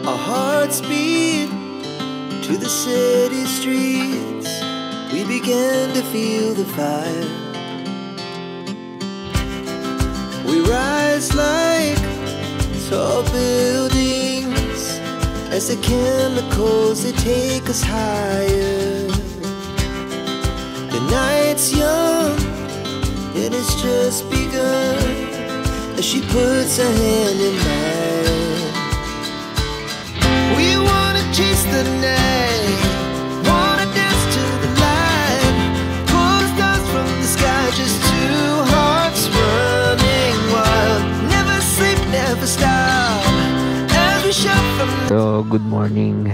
Our hearts beat to the city streets. We began to feel the fire. We rise like tall buildings as the chemicals, they take us higher. The night's young and it's just begun as she puts her hand in mine. We wanna chase the night, wanna dance to the light, pull the stars from the sky, just two hearts running wild. Never sleep, never stop as we shout from. So, good morning.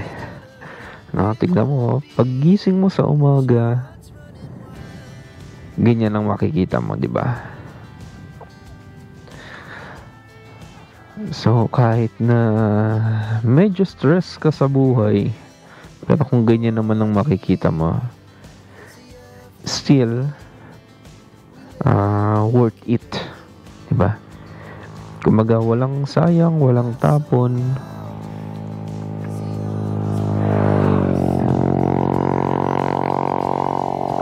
Tignan mo, paggising mo sa umaga, ganyan ang makikita mo, di ba? So, kahit na medyo stress ka sa buhay, pero kung ganyan naman ang makikita mo, still, worth it. Diba? Kumbaga, walang sayang, walang tapon.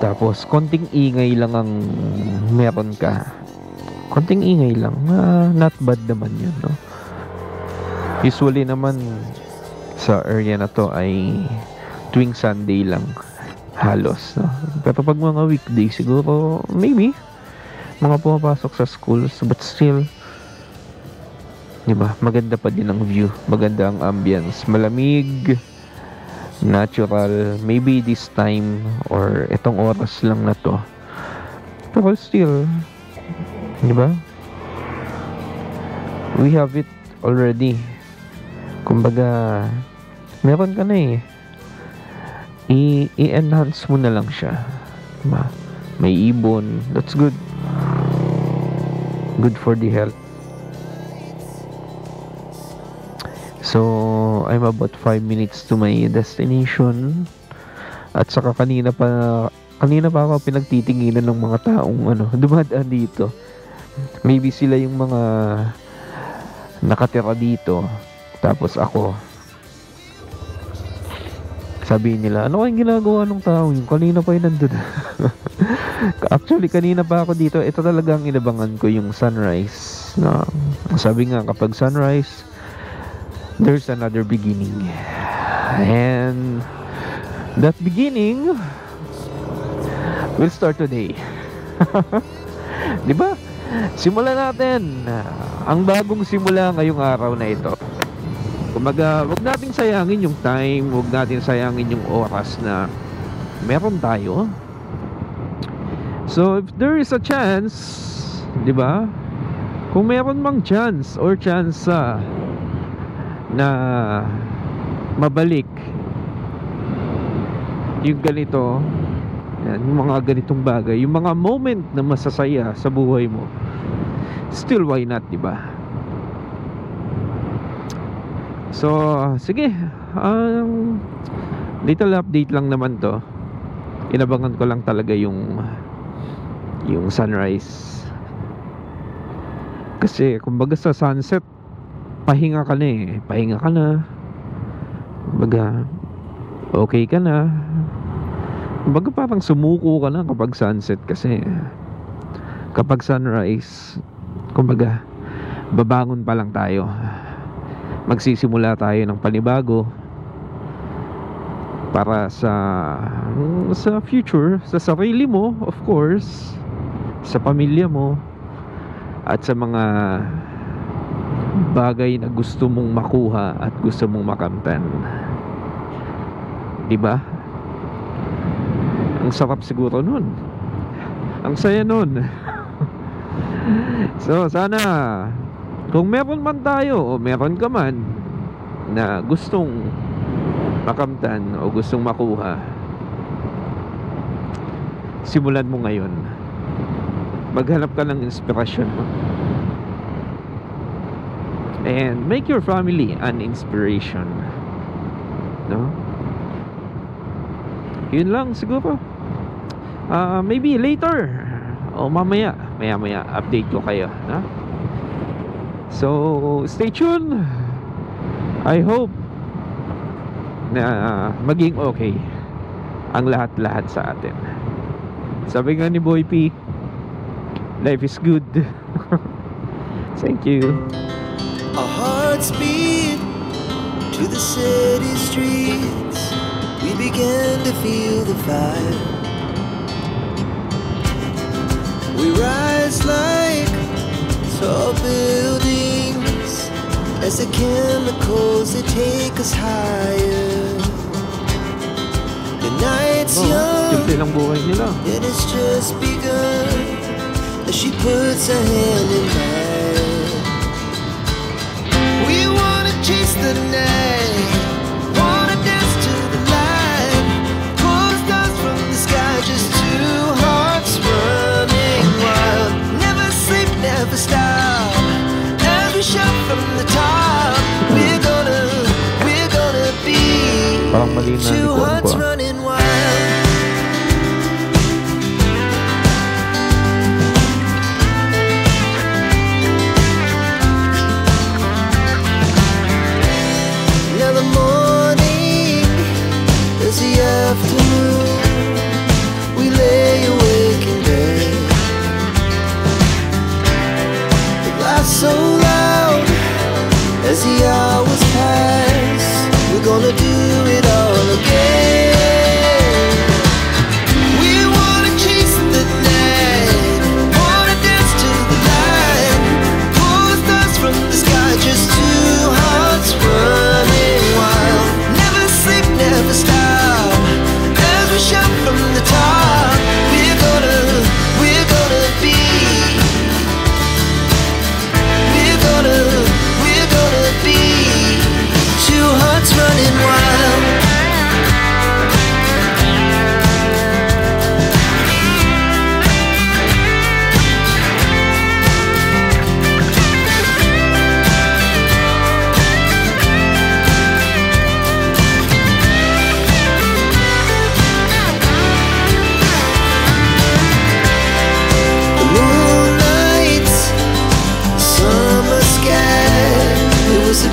Tapos, konting ingay lang ang meron ka. Konting ingay lang. Not bad naman yun, no? Usually naman, sa area na to ay tuwing Sunday lang. Halos, no? Pero pag mga weekday, siguro, maybe, mga pumapasok sa schools, but still, diba, maganda pa din ang view. Maganda ang ambience. Malamig, natural, maybe this time, or itong oras lang na to. Pero still, diba? We have it already. Kumbaga, meron ka na eh. I-enhance mo na lang siya. Diba? May ibon. That's good. Good for the health. So, I'm about 5 minutes to my destination. At saka kanina pa ako pinagtitinginan ng mga taong dumadaan dito. Maybe sila yung mga nakatira dito. Tapos ako, sabihin nila, ano kayong ginagawa ng tao yung kanina pa yung nandun. Actually, kanina pa ako dito. Ito talagang inabangan ko yung sunrise, no? Sabi nga, kapag sunrise, there's another beginning. And that beginning will start today. Diba? Simulan natin ang bagong simula ngayong araw na ito. Kumbaga, wag nating sayangin yung time, wag natin sayangin yung oras na meron tayo. So, if there is a chance, di ba? Kung meron mang chance or chance na mabalik yung ganito, yan, yung mga ganitong bagay, yung mga moment na masasaya sa buhay mo, still why not, di ba? So, sige, little update lang naman to. Inabangan ko lang talaga yung sunrise. Kasi, kumbaga sa sunset, pahinga ka na eh. Pahinga ka na. Kumbaga, okay ka na. Kumbaga parang sumuko ka na kapag sunset. Kasi, kapag sunrise, kumbaga, babangon pa lang tayo. Magsisimula tayo ng panibago para sa future, sa sarili mo, of course, sa pamilya mo, at sa mga bagay na gusto mong makuha at gusto mong makamtan. Diba? Ang sarap siguro nun. Ang saya nun. So, sana kung meron man tayo o meron ka man na gustong makamtan o gustong makuha, simulan mo ngayon. Maghanap ka ng inspirasyon mo. And make your family an inspiration. No? Yun lang siguro. Maybe later o mamaya update ko kayo, no? So, stay tuned. I hope na maging okay ang lahat-lahat sa atin. Sabi nga ni Boy P, life is good. Thank you. Our hearts beat to the city streets. We began to feel the fire. We rise like tall buildings as the chemicals they take us higher. The night's young, simple lang buhay nila. and it's just begun as she puts her hand in mine. We wanna chase the night, wanna dance to the light, pull stars from the sky, just two hearts running wild. Never sleep, never stop, as we shout from the top. We're gonna be Parang mali na two likod hearts ko. running wild. Now the morning is the afternoon. We lay awake in bed. The laughs so loud as the hours pass. We're gonna do it all again. We wanna chase the night, wanna dance to the light, pull the stars from the sky, just two hearts running wild. Never sleep, never stop, as we shout from the top. We're gonna be, we're gonna be two hearts running wild. The moonlight, summer sky, it was the